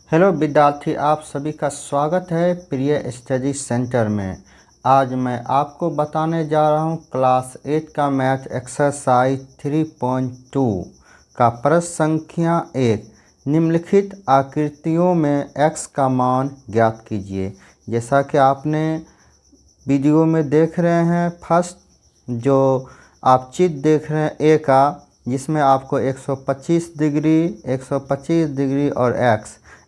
Hello विद्यार्थी, आप सभी का स्वागत है प्रिय स्टडी सेंटर में। आज मैं आपको बताने जा रहा हूं क्लास 8 का मैथ एक्सरसाइज 3.2 का प्रश्न संख्या 1। निम्नलिखित आकृतियों में x का मान ज्ञात कीजिए। जैसा कि आपने वीडियो में देख रहे हैं, फर्स्ट जो आप चित्र देख रहे हैं ए का, जिसमें आपको 125 डिग्री 125 डिग्री और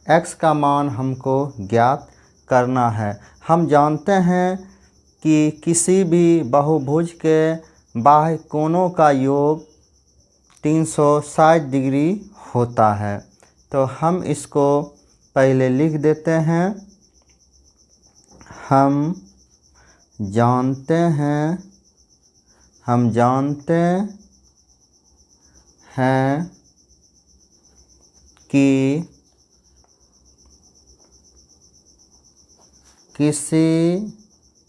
x का मान हमको ज्ञात करना है। हम जानते हैं कि किसी भी बहुभुज के बाह्य कोणों का योग 360 डिग्री होता है। तो हम इसको पहले लिख देते हैं। हम जानते हैं कि किसी भी बहुभुज के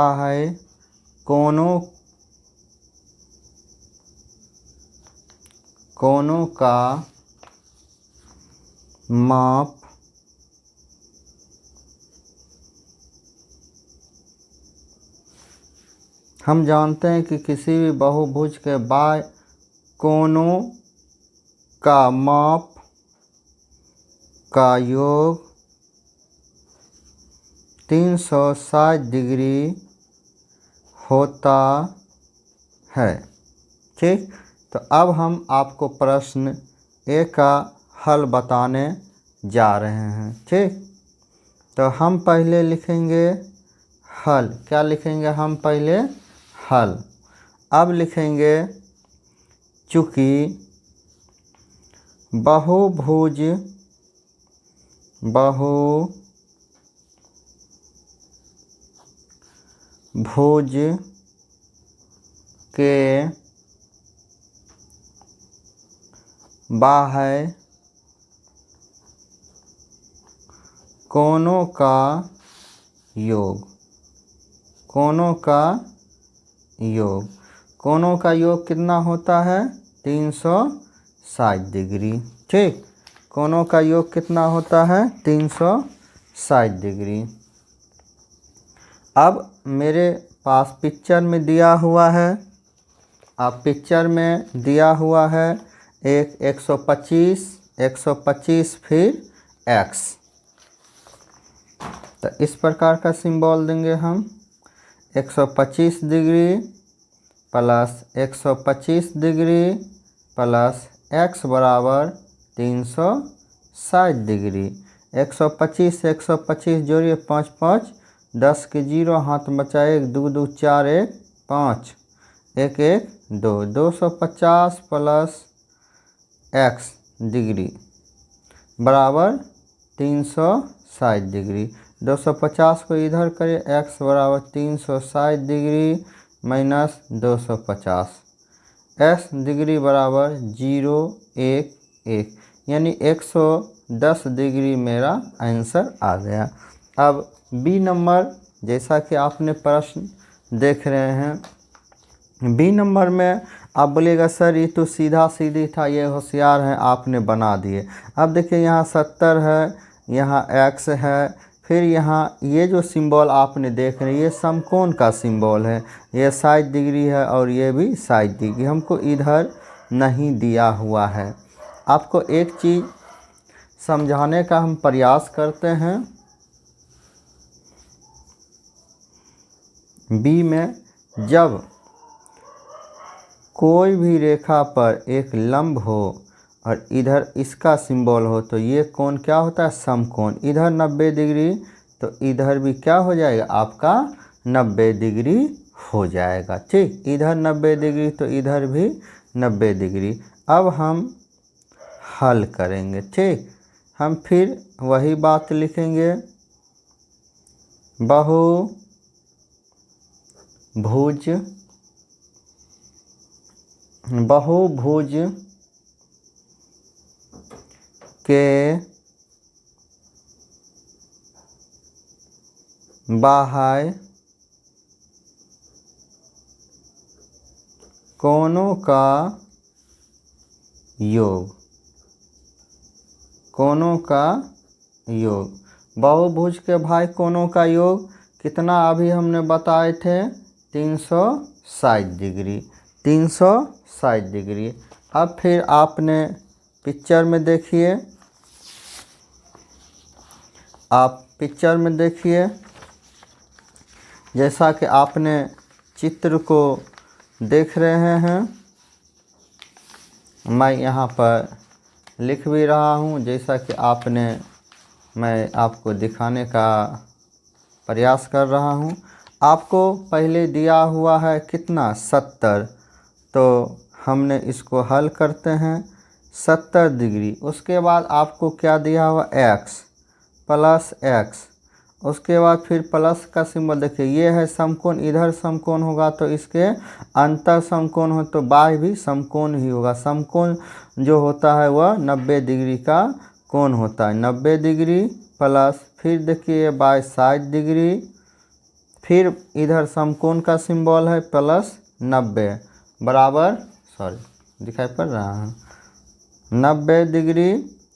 बाह्य कोणों का माप हम जानते हैं कि किसी भी बहुभुज के बाह्य कोणों का माप का योग 360 डिग्री होता है। ठीक, तो अब हम आपको प्रश्न ए का हल बताने जा रहे हैं। ठीक, तो हम पहले लिखेंगे हल। क्या लिखेंगे हम पहले? हल। अब लिखेंगे चूँकि बहुभुज के बाह्य कोणों का योग कितना होता है? 360 डिग्री। ठीक, कोणों का योग कितना होता है? 360 डिग्री। अब मेरे पास पिक्चर में दिया हुआ है, आप पिक्चर में दिया हुआ है एक 125 फिर x। तो इस प्रकार का सिंबल देंगे हम। 125 degree plus 125 degree plus x बराबर 360 डिग्री। 125 जोड़िए, 5 5 10 के 0 हाथ बचाए, 1 2 2 4 1 5 1 1 2 250 प्लस x डिग्री बराबर 360 डिग्री। 250 को इधर करें, x बराबर 360 डिग्री माइनस 250, x डिग्री बराबर 0 1 1, यानी 110 डिग्री मेरा आंसर आ गया। अब बी नंबर, जैसा कि आपने प्रश्न देख रहे हैं, बी नंबर में आप बोलिएगा सर ये तो सीधा सीधी था, ये होशियार है, आपने बना दिए। अब देखिए यहाँ 70 है, यहाँ x है, फिर यहाँ ये जो सिंबल आपने देख रहे हैं ये समकोण का सिंबल है, ये 60 डिग्री है और ये भी 60 डिग्री, हमको इधर नहीं दिया हुआ है। आपको एक चीज़ समझाने का हम प्रयास करते हैं। बी में जब कोई भी रेखा पर एक लंब हो और इधर इसका सिंबल हो तो ये कोण क्या होता है? समकोण। इधर 90 डिग्री तो इधर भी क्या हो जाएगा? आपका 90 डिग्री हो जाएगा। ठीक, इधर 90 डिग्री तो इधर भी 90 डिग्री। अब हम हल करेंगे। ठीक, हम फिर वही बात लिखेंगे, बहुभुज बहुभुज के बाह्य कोणों का योग, कोणों का योग। बहुभुज के भाई कोणों का योग कितना अभी हमने बताए थे, 360 डिग्री, 360 डिग्री। अब फिर आपने पिक्चर में देखिए, आप पिक्चर में देखिए, जैसा कि आपने चित्र को देख रहे हैं, मैं यहाँ पर लिख भी रहा हूँ, जैसा कि मैं आपको दिखाने का प्रयास कर रहा हूँ। आपको पहले दिया हुआ है कितना, 70, तो हमने इसको हल करते हैं, 70 डिग्री। उसके बाद आपको क्या दिया हुआ, x प्लस x। उसके बाद फिर प्लस का सिंबल देखिए, ये है समकोण, इधर समकोण होगा तो इसके अंतर समकोण हो तो बाह्य भी समकोण ही होगा। समकोण जो होता है वह 90 डिग्री का कोण होता है, 90 डिग्री प्लस फिर देखिए बाय 60 डिग्री, फिर इधर समकोण का सिंबल है प्लस 90 बराबर, सॉरी दिखाई पड़ रहा है, 90 डिग्री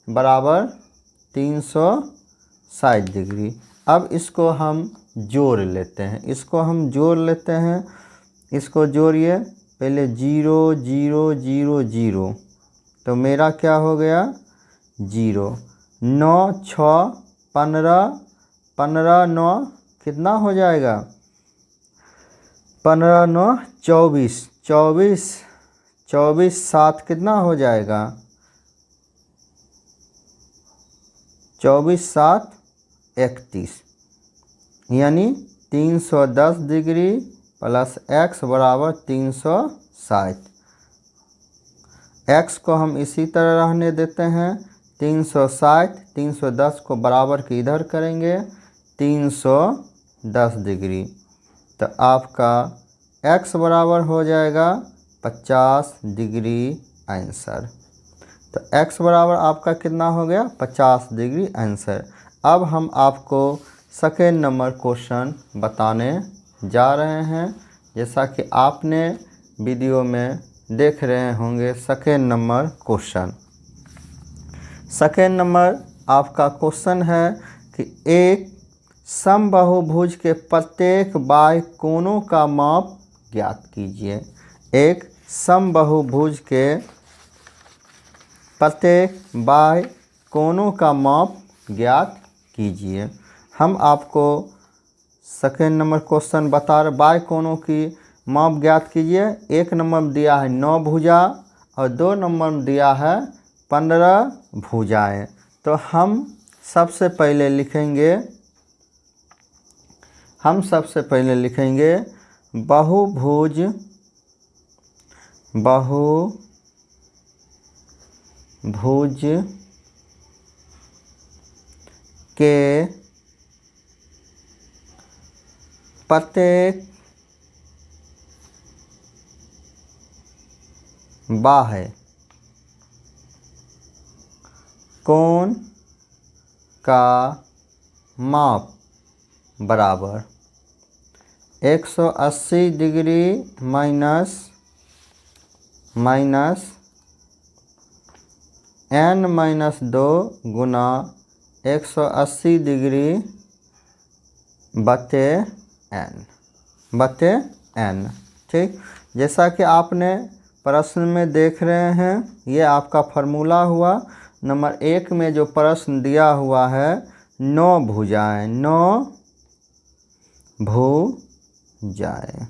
बराबर 360 डिग्री। अब इसको हम जोड़ लेते हैं, इसको हम जोड़ लेते हैं, इसको जोड़िए, पहले 0 0 0 0, तो मेरा क्या हो गया 0, 9 6 15, 15 9 कितना हो जाएगा, 15 9 24, 24 24 7 कितना हो जाएगा, 24 7 31, यानी 310 डिग्री प्लस x बराबर 360। x को हम इसी तरह रहने देते हैं, 360, 310 को बराबर के इधर करेंगे, 310 डिग्री, तो आपका x बराबर हो जाएगा 50 डिग्री आंसर। तो x बराबर आपका कितना हो गया, 50 डिग्री आंसर। अब हम आपको सेकेंड नंबर क्वेश्चन बताने जा रहे हैं, जैसा कि आपने वीडियो में देख रहे होंगे। Second number question, second number आपका क्वेश्चन है कि एक समबाहुभुज के प्रत्येक बाह्य कोणों का माप ज्ञात कीजिए। एक समबाहुभुज के प्रत्येक बाह्य कोणों का माप ज्ञात कीजिए। हम आपको सेकेंड नंबर क्वेश्चन बता रहे, बाह्य कोणों की माप ज्ञात कीजिए। एक नंबर में दिया है 9 भुजा और 2 नंबर में दिया है 15 भुजाएं। तो हम सबसे पहले लिखेंगे बहुभुज के प्रत्येक बाह्य कोण का माप बराबर 180 डिग्री माइनस n-2 गुना 180 डिग्री बटे n। ठीक, जैसा कि आपने प्रश्न में देख रहे हैं, ये आपका फार्मूला हुआ। नंबर 1 में जो प्रश्न दिया हुआ है 9 भुजाएं, 9 भुजाएं,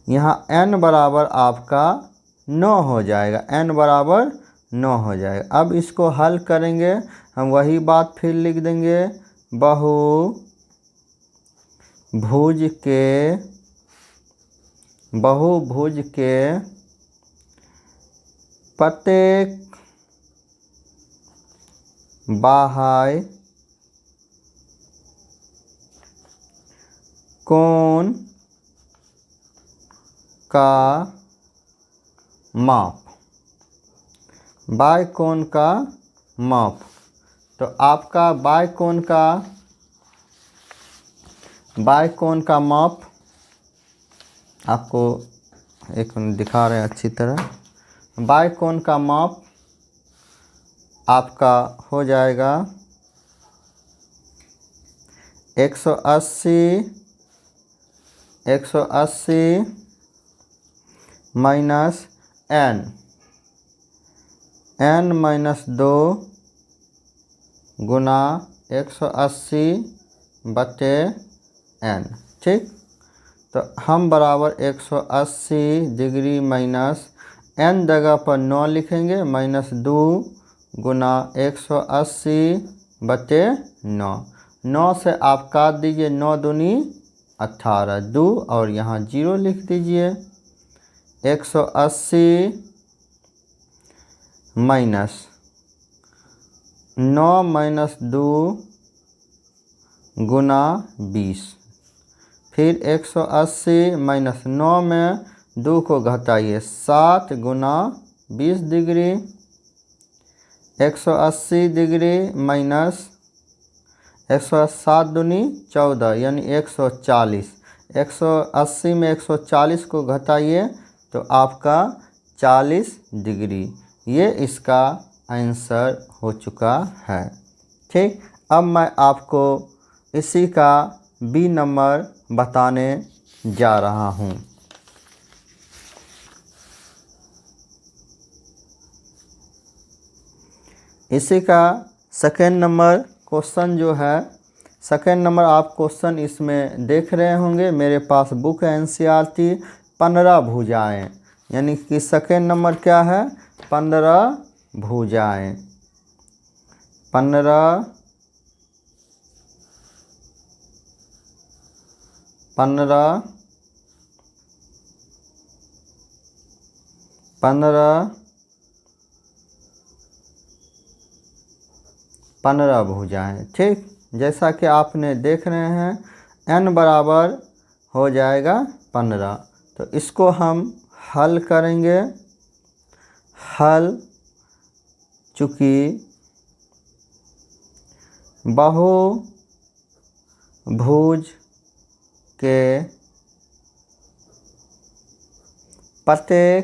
यहाँ n बराबर आपका 9 हो जाएगा, n बराबर 9 हो जाएगा। अब इसको हल करेंगे, हम वही बात फिर लिख देंगे, बहुभुज के प्रत्येक बाह्य कोण का माप, बाय कोण का माप। तो आपका बाय कोण का माप आपको एक मिनट दिखा रहे हैं अच्छी तरह। बाय कोण का माप आपका हो जाएगा 180 माइनस n माइनस 2 गुना 180 बटे n। ठीक, तो हम बराबर 180 डिग्री माइनस n जगह पर 9 लिखेंगे, माइनस 2 गुना 180 बटे 9। 9 से आप काट दीजिए, 9 दूनी 18, 2 और यहाँ 0 लिख दीजिए। 180 माइनस 9 माइनस 2 गुना 20, फिर 180 माइनस 9 में 2 को घटाइए, 7 गुना 20 डिग्री। 180 डिग्री माइनस 107 दूनी 14 यानी 140। 180 में 140 को घटाइए तो आपका 40 डिग्री। ये इसका आंसर हो चुका है। ठीक, अब मैं आपको इसी का बी नंबर बताने जा रहा हूँ। इसी का सेकेंड नंबर क्वेश्चन जो है, सेकेंड नंबर आप क्वेश्चन इसमें देख रहे होंगे, मेरे पास बुक है NCERT 15 भुजाएँ, यानी कि सेकेंड नंबर क्या है 15 भुजाएँ। 15 भुजाएँ। ठीक, जैसा कि आपने देख रहे हैं n बराबर हो जाएगा 15, तो इसको हम हल करेंगे। हल, चूँकि बहुभुज के प्रत्येक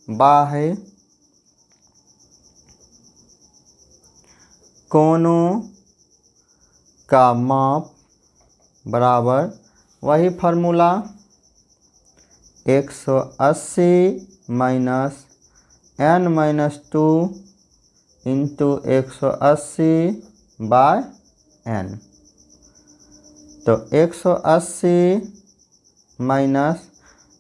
बाह्य कोणों का माप बराबर वही formula 180 minus n minus 2 into 180 by n। तो 180 माइनस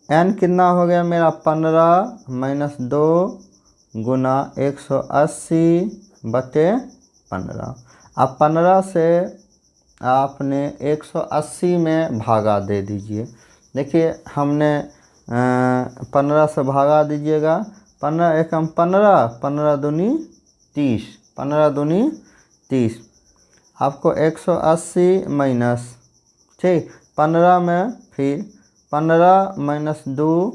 n कितना हो गया मेरा 15 माइनस 2 गुना 180 बटे 15। अब 15 से आपने 180 में भागा दे दीजिए। देखिए हमने 15 से भागा दीजिएगा, 15 एकम 15, 15 दूनी 30, 15 दूनी 30। आपको 180 माइनस, ठीक, 15 में फिर 15 माइनस 2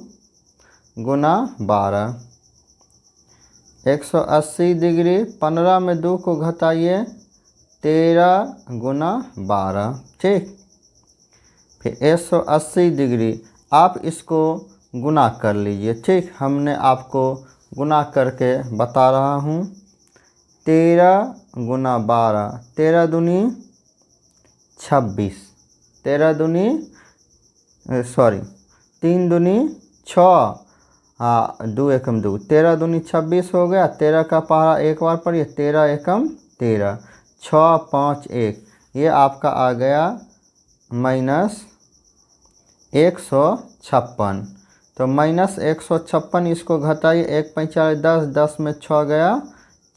गुना 12, 180 डिग्री। 15 में 2 को घटाइए, 13 गुना 12। ठीक, फिर 180 डिग्री आप इसको गुना कर लीजिए। ठीक, हमने आपको गुना करके बता रहा हूँ। 13 गुना 12, 13 दूनी 26, 13 दूनी 3 दूनी 6, हाँ 2 एकम 2, 13 दूनी 26 हो गया। 13 का पहाड़ा एक बार पढ़िए, 13 एकम 13, 6 5 1, ये आपका आ गया माइनस 156। तो माइनस 156 इसको घटाइए, 1 5 10, 10 में 6 गया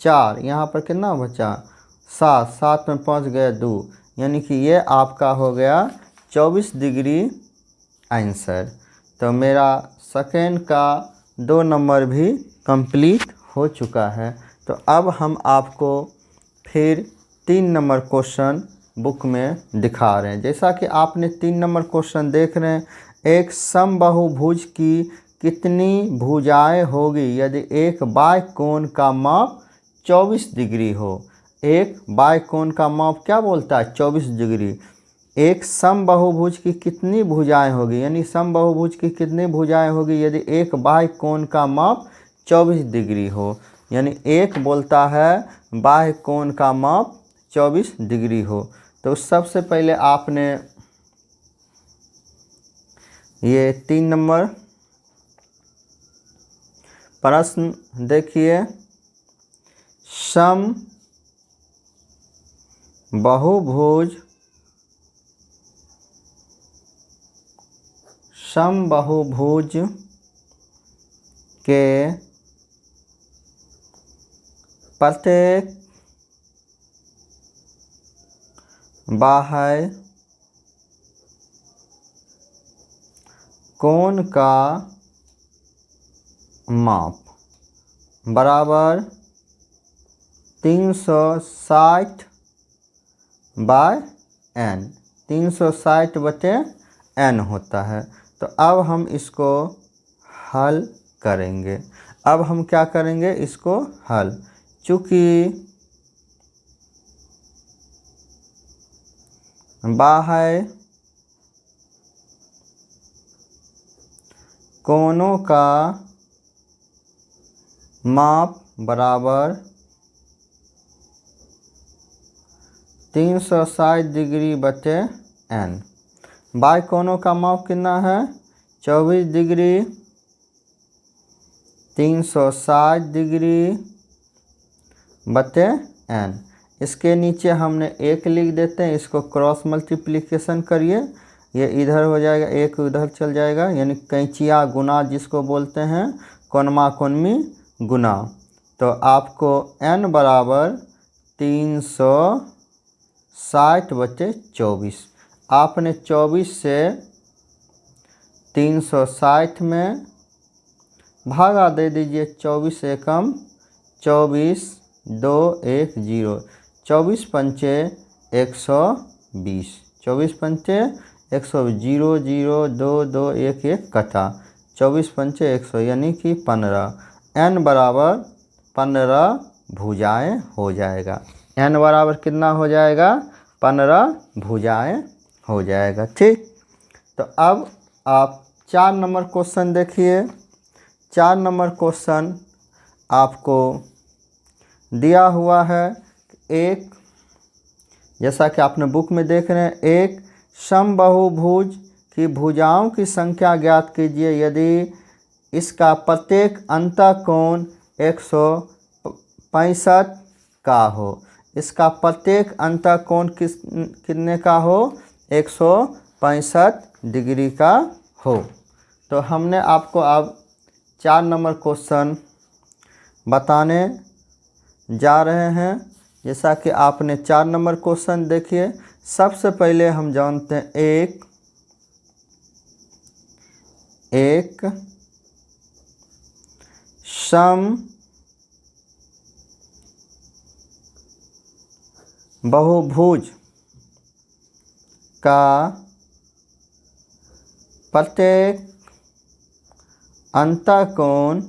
4, यहाँ पर कितना बचा 7, 7 में 5 गया 2, यानी कि ये आपका हो गया 24 डिग्री आंसर। तो मेरा सेकेंड का 2 नंबर भी कंप्लीट हो चुका है। तो अब हम आपको फिर 3 नंबर क्वेश्चन बुक में दिखा रहे हैं। जैसा कि आपने 3 नंबर क्वेश्चन देख रहे हैं, एक समबाहुभुज की कितनी भुजाएं होगी यदि एक बाह्य कोण का माप 24 डिग्री हो। एक बाह्य कोण का माप क्या बोलता है? 24 डिग्री। एक समबाहुभुज की कितनी भुजाएं होगी, यानी समबाहुभुज की कितनी भुजाएं होगी यदि एक बाह्य कोण का माप 24 डिग्री हो। यानी एक बोलता है बाह्य कोण का माप 24 डिग्री हो। तो सबसे पहले आपने ये 3 नंबर प्रश्न देखिए, समबाहुभुज के प्रत्येक बाह्य कोण का माप बराबर 360 बाय n, 360 बटे n होता है। तो अब हम इसको हल करेंगे। अब हम क्या करेंगे? इसको हल। चूँकि बाह्य कोणों का माप बराबर 360 डिग्री बटे n। बाह्य कोणों का माप कितना है? 24 डिग्री, 360 डिग्री बटे n। इसके नीचे हमने 1 लिख देते हैं, इसको क्रॉस मल्टीप्लिकेशन करिए, ये इधर हो जाएगा, 1 उधर चल जाएगा, यानी कैंचिया गुना जिसको बोलते हैं, कोनमा कोनमी गुना। तो आपको n बराबर 360 बटे 24। आपने 24 से 360 में भागा दे दीजिए। 24 एकम 24, 2 1 0, 24 पंचे 120, 24 पंचे 120, 0 0 2 2 1 1 कटा, 24 पंचे 100 यानी कि 15। n बराबर 15 भुजाएं हो जाएगा। n बराबर कितना हो जाएगा? 15 भुजाएं हो जाएगा। ठीक। तो अब आप 4 नंबर क्वेश्चन देखिए। 4 नंबर क्वेश्चन आपको दिया हुआ है। एक, जैसा कि आपने बुक में देख रहे हैं, एक समबाहुभुज की भुजाओं की संख्या ज्ञात कीजिए यदि इसका प्रत्येक अंतःकोण 165 का हो। इसका प्रत्येक अंतःकोण कितने का हो? 165 डिग्री का हो। तो हमने आपको अब 4 नंबर क्वेश्चन बताने जा रहे हैं। जैसा कि आपने 4 नंबर क्वेश्चन देखिए। सबसे पहले हम जानते हैं एक समबाहुभुज का प्रत्येक अंतःकोण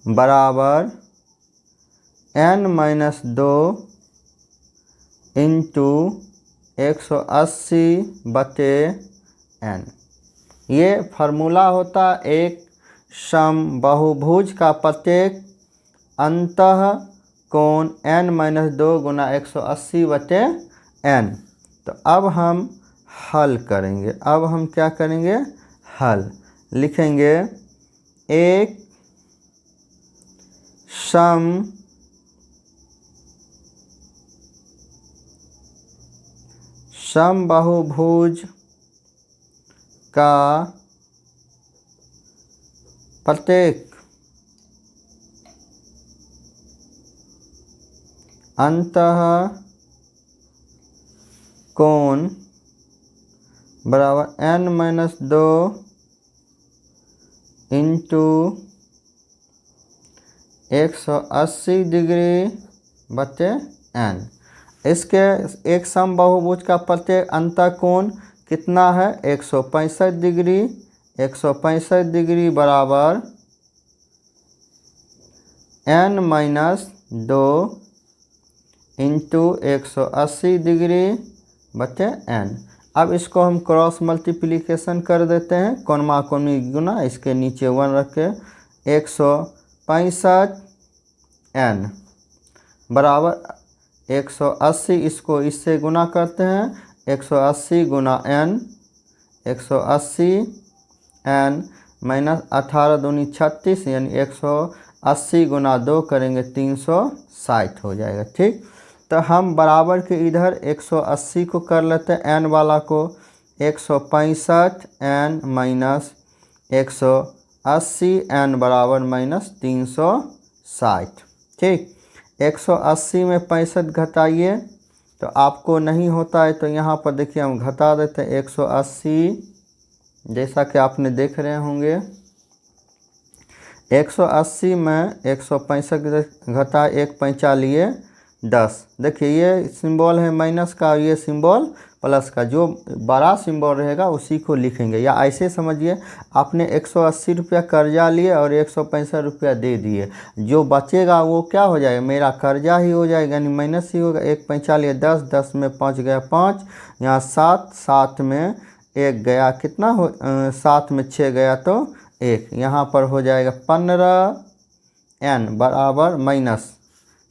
बराबर n-2 इंटू 180 बटे n। ये फार्मूला होता एक समबाहुभुज का प्रत्येक अंतःकोण n-2 गुना 180 बटे n। तो अब हम हल करेंगे। अब हम क्या करेंगे? हल लिखेंगे। एक समबाहुभुज का प्रत्येक अंतःकोण बराबर n-2 इंटू 180 डिग्री बटे n। इसके एक सम बहुभुज का प्रत्येक अंतःकोण कितना है? 165 डिग्री। 165 डिग्री बराबर n माइनस 2 इंटू 180 डिग्री बटे n। अब इसको हम क्रॉस मल्टीप्लिकेशन कर देते हैं, कोणमा कोणी गुना, इसके नीचे 1 रख के 165 n बराबर 180, इसको इससे गुना करते हैं 180 गुना n, 180 n माइनस 18 दूनी 36, यानी 180 गुना 2 करेंगे 360 हो जाएगा। ठीक, तो हम बराबर के इधर 180 को कर लेते हैं n वाला को, 165 n माइनस 180 n बराबर माइनस 360। ठीक, 180 में 65 घटाइए तो आपको नहीं होता है, तो यहाँ पर देखिए हम घटा देते हैं 180, जैसा कि आपने देख रहे होंगे 180 में 165 घटा 1 पैंचा लिए 10। देखिए ये सिंबल है माइनस का, ये सिंबल प्लस का, जो बड़ा सिंबल रहेगा उसी को लिखेंगे। या ऐसे समझिए आपने 180 रुपया कर्जा लिए और 165 रुपया दे दिए, जो बचेगा वो क्या हो जाएगा? मेरा कर्जा ही हो जाएगा, यानी माइनस ही होगा। 1 पैंचा लिए 10, 10 में 5 गया 5, यहाँ 7, 7 में 1 गया कितना हो, 7 में 6 गया तो 1, यहाँ पर हो जाएगा 15 n बराबर माइनस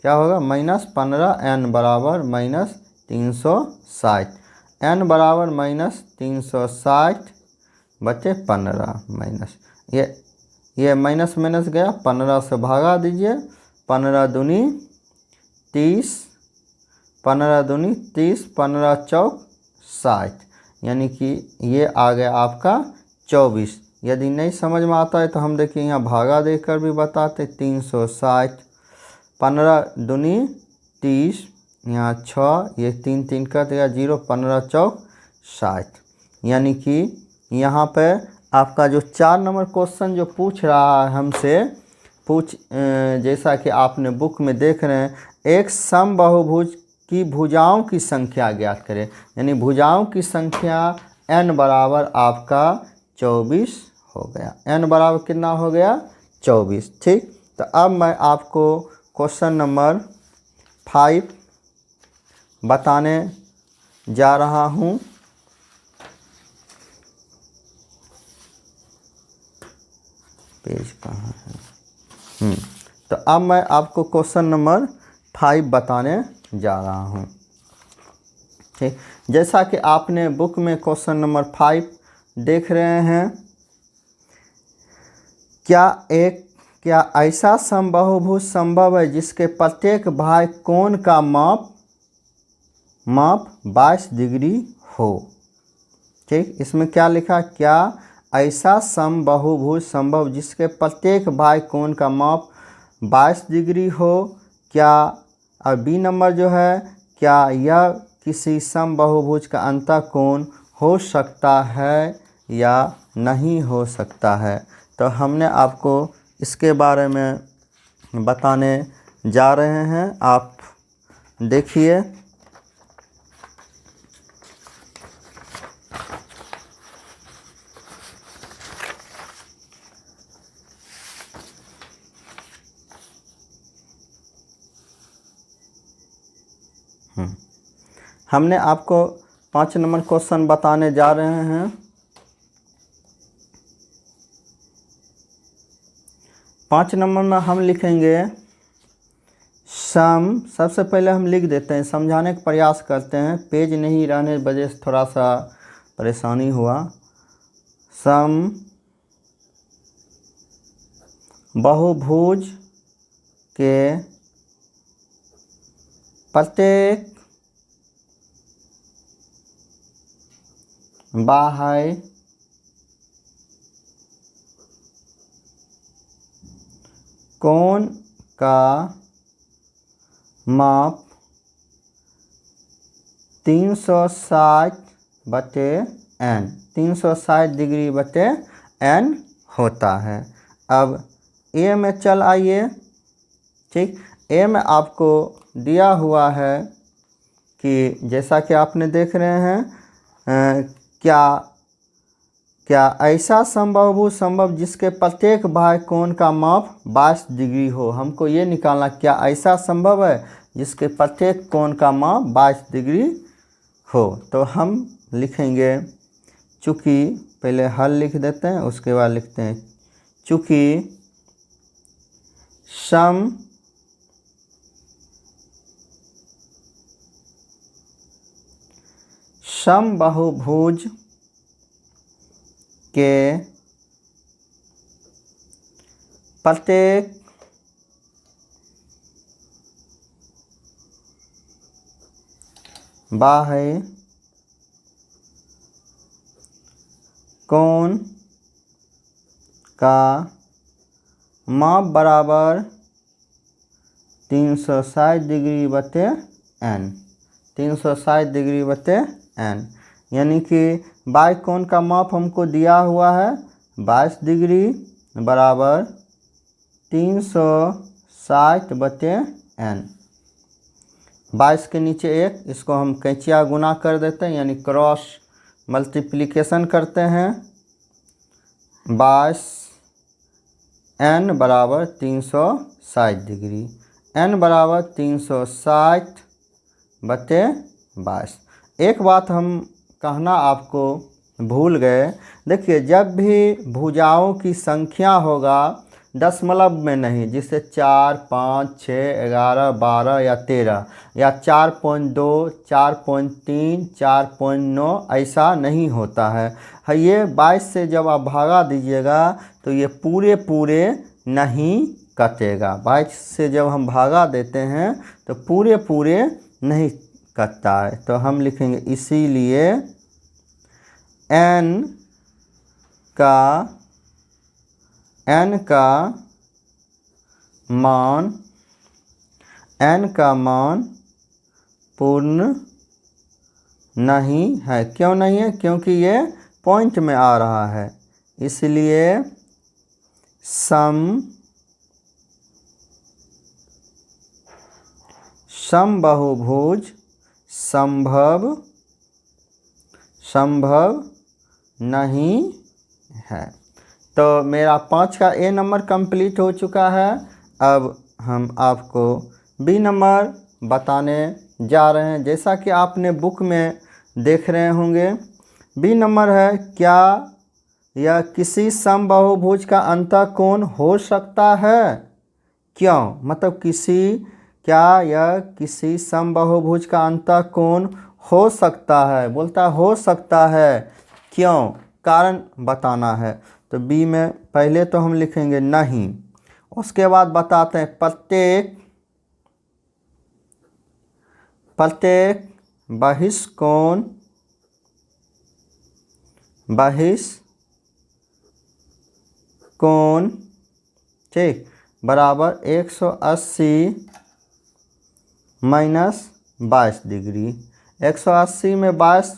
क्या होगा? माइनस 15 n बराबर माइनस 360, n बराबर माइनस 360 बचे 15 माइनस, ये माइनस माइनस गया, 15 से भागा दीजिए, 15 दूनी 30, 15 दूनी 30, 15 चौक 60, यानी कि ये आ गया आपका 24। यदि नहीं समझ में आता है तो हम देखिए यहाँ भागा देकर भी बताते, 360, 15 दूनी 30, यहाँ 6, ये 3 3 कट गया 0, 15 चौक 60, यानी कि यहाँ पे आपका जो 4 नंबर क्वेश्चन जो पूछ रहा है हमसे, जैसा कि आपने बुक में देख रहे हैं, एक समबाहुभुज की भुजाओं की संख्या ज्ञात करें, यानी भुजाओं की संख्या n बराबर आपका 24 हो गया। n बराबर कितना हो गया? 24। ठीक, तो अब मैं आपको क्वेश्चन नंबर 5 बताने जा रहा हूँ। पेज कहाँ है? तो अब मैं आपको क्वेश्चन नंबर 5 बताने जा रहा हूँ। ठीक, जैसा कि आपने बुक में क्वेश्चन नंबर 5 देख रहे हैं, क्या ऐसा समबाहुभुज संभव है जिसके प्रत्येक बाह्य कोण का माप 22 डिग्री हो? ठीक, इसमें क्या लिखा? क्या ऐसा समबाहुभुज संभव जिसके प्रत्येक बाह्य कोण का माप 22 डिग्री हो? क्या, और बी नंबर जो है, क्या यह किसी समबाहुभुज का अंतःकोण हो सकता है या नहीं हो सकता है? तो हमने आपको इसके बारे में बताने जा रहे हैं, आप देखिए। हमने आपको 5 नंबर क्वेश्चन बताने जा रहे हैं। 5 नंबर में हम लिखेंगे सम। सबसे पहले हम लिख देते हैं, समझाने का प्रयास करते हैं, पेज नहीं रहने की वजह से थोड़ा सा परेशानी हुआ। सम बहुभुज के प्रत्येक बाह्य कोण का माप 360 बटे n, 360 डिग्री बटे n होता है। अब ए में चल आइए, ठीक। ए में आपको दिया हुआ है कि जैसा कि आपने देख रहे हैं क्या ऐसा समबाहु संभव जिसके प्रत्येक बाह्य कोण का माप 22 डिग्री हो। हमको ये निकालना, क्या ऐसा संभव है जिसके प्रत्येक कोण का माप 22 डिग्री हो। तो हम लिखेंगे, चूँकि पहले हल लिख देते हैं, उसके बाद लिखते हैं चूँकि समबाहुभुज के प्रत्येक बाह्य कोण का माप बराबर 360 डिग्री बटे n, 360 डिग्री बटे n, यानी कि बाह्य कोण का माप हमको दिया हुआ है 22 डिग्री बराबर 360 बटे n। 22 के नीचे 1, इसको हम कैंचिया गुना कर देते हैं, यानी क्रॉस मल्टीप्लिकेशन करते हैं। 22 n बराबर 360 डिग्री, n बराबर 360 बटे 22। एक बात हम कहना आपको भूल गए, देखिए जब भी भुजाओं की संख्या होगा दशमलव में नहीं, जिससे 4, 5, 6, 11, 12 या 13 या 4.2, 4.3, 4.9 ऐसा नहीं होता है। ये 22 से जब आप भागा दीजिएगा तो ये पूरे पूरे नहीं कटेगा। 22 से जब हम भागा देते हैं तो पूरे पूरे नहीं कटता है। तो हम लिखेंगे इसीलिए n का मान पूर्ण नहीं है। क्यों नहीं है? क्योंकि ये पॉइंट में आ रहा है, इसलिए समबाहुभुज संभव नहीं है। तो मेरा 5 का ए नंबर कंप्लीट हो चुका है। अब हम आपको बी नंबर बताने जा रहे हैं। जैसा कि आपने बुक में देख रहे होंगे, बी नंबर है, क्या यह किसी समबाहुभुज का अंतःकोण हो सकता है? क्यों? मतलब क्या यह किसी समबाहुभुज का अंतःकोण हो सकता है? बोलता हो सकता है, क्यों? कारण बताना है। तो बी में पहले तो हम लिखेंगे नहीं, उसके बाद बताते हैं प्रत्येक बहिष्कोण ठीक बराबर 180 माइनस 22 डिग्री। 180 में 22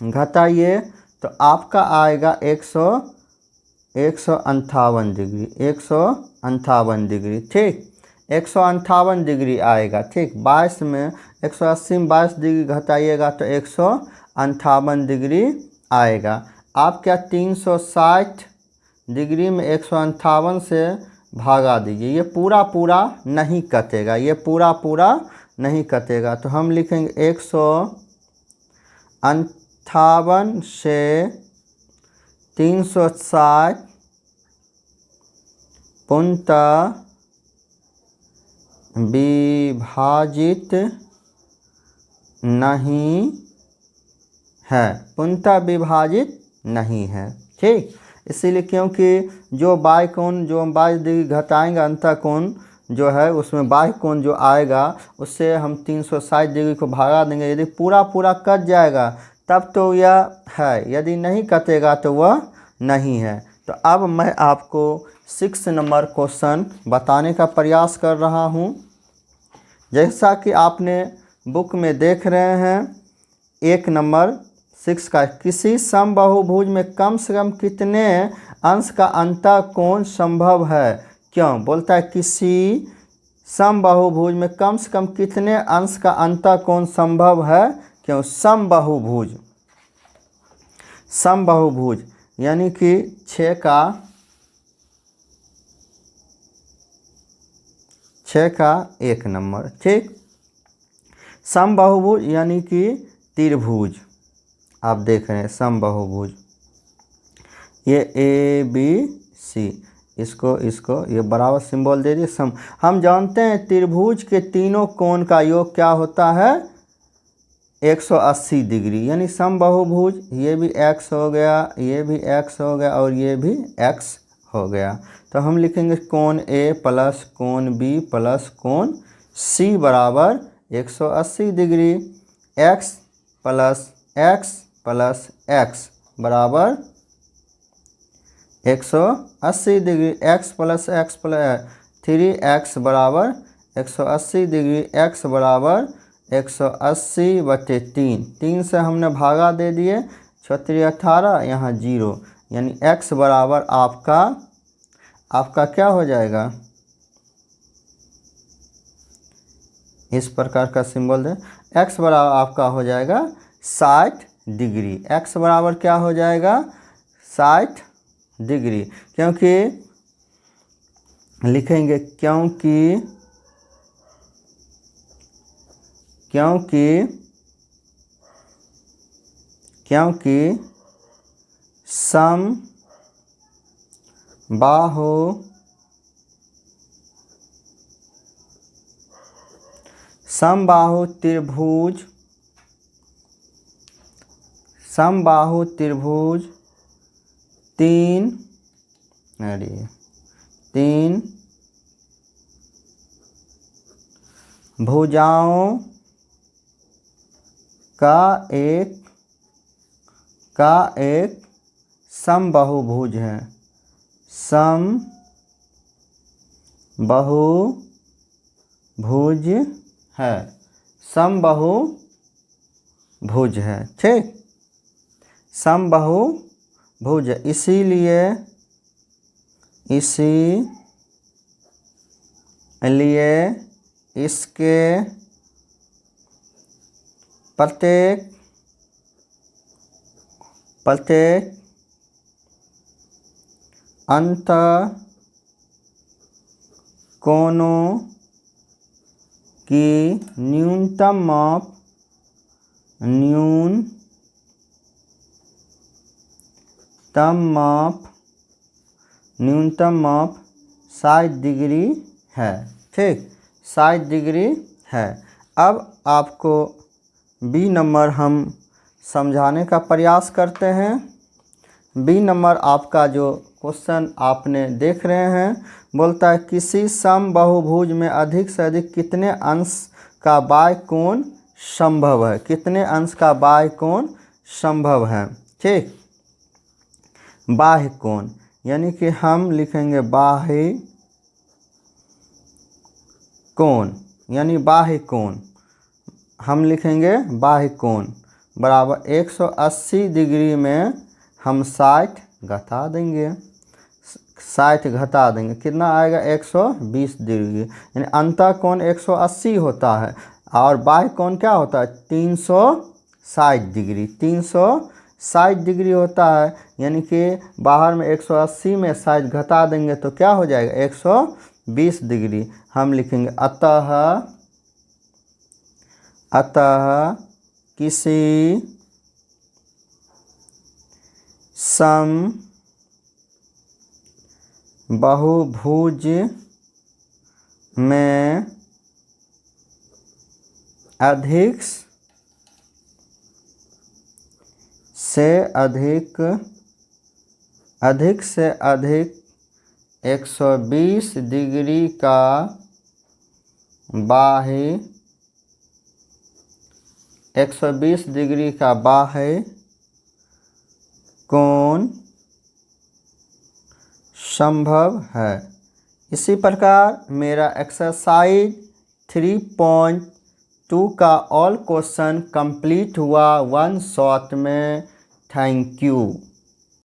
घटाइए तो आपका आएगा 158 डिग्री, 158 डिग्री। ठीक, 158 डिग्री आएगा। ठीक, 22 में 180 में 22 डिग्री घटाइएगा तो 158 डिग्री आएगा। आप क्या 360 डिग्री में 158 से भागा दीजिए, ये पूरा पूरा नहीं कटेगा, ये पूरा पूरा नहीं कटेगा। तो हम लिखेंगे 158 से 360 पूर्णतः विभाजित नहीं है, पूर्णतः विभाजित नहीं है। ठीक, इसीलिए क्योंकि जो बाह्य कोण जो हम 22 डिग्री घटाएंगे अंतःकोण जो है उसमें बाह्य कोण जो आएगा उससे हम 360 डिग्री को भागा देंगे। यदि पूरा पूरा कट जाएगा तब तो यह है, यदि नहीं कटेगा तो वह नहीं है। तो अब मैं आपको 6 नंबर क्वेश्चन बताने का प्रयास कर रहा हूँ। जैसा कि आपने बुक में देख रहे हैं, 1 नंबर 6 का, किसी समबाहुभुज में कम से कम कितने अंश का अंतःकोण संभव है? क्यों? बोलता है किसी समबाहुभुज में कम से कम कितने अंश का अंतःकोण संभव है? क्यों? समबाहुभुज यानी कि 6 का 1 नंबर। ठीक। समबाहुभुज यानी कि त्रिभुज। आप देख रहे हैं समबाहुभुज, ये ABC, इसको ये बराबर सिंबल दे दिए सम। हम जानते हैं त्रिभुज के तीनों कोण का योग क्या होता है? 180 डिग्री। यानी समबाहुभुज, ये भी x हो गया, ये भी x हो गया और ये भी x हो गया। तो हम लिखेंगे कोण A प्लस कोण B प्लस कोण C बराबर 180 डिग्री। x प्लस x बराबर 180 डिग्री। x प्लस 3x बराबर 180 डिग्री। x बराबर 180/3। 3 से हमने भागा दे दिए, 6 18, यहाँ 0, यानी x बराबर आपका क्या हो जाएगा? इस प्रकार का सिंबल दे। x बराबर आपका हो जाएगा 60 डिग्री। x बराबर क्या हो जाएगा? 60 डिग्री। क्योंकि लिखेंगे क्योंकि समबाहु त्रिभुज तीन भुजाओं का एक समबाहुभुज है। समबाहुभुज है। ठीक। समबाहुभुज, इसीलिए इसके प्रत्येक अंतःकोणों की न्यूनतम माप 60 डिग्री है। ठीक, 60 डिग्री है। अब आपको बी नंबर हम समझाने का प्रयास करते हैं। बी नंबर आपका जो क्वेश्चन आपने देख रहे हैं, बोलता है किसी समबाहुभुज में अधिक से अधिक कितने अंश का बाह्य कोण संभव है? कितने अंश का बाह्य कोण संभव है? ठीक, बाह्य कोण यानी कि हम लिखेंगे बाह्य कोण, यानी बाह्य कोण हम लिखेंगे बाह्य कोण बराबर 180 डिग्री में हम 60 घटा देंगे, 60 घटा देंगे, कितना आएगा? 120 डिग्री। यानी अंतःकोण 180 होता है और बाह्य कोण क्या होता है? 360 डिग्री। 360 डिग्री होता है, यानी कि बाहर में 180 में 60 घटा देंगे तो क्या हो जाएगा? 120 डिग्री। हम लिखेंगे अतः किसी समबाहुभुज में अधिक से अधिक 120 डिग्री का बाह्य कोण संभव है। इसी प्रकार मेरा एक्सरसाइज 3.2 का ऑल क्वेश्चन कंप्लीट हुआ 1 शॉट में। Thank you.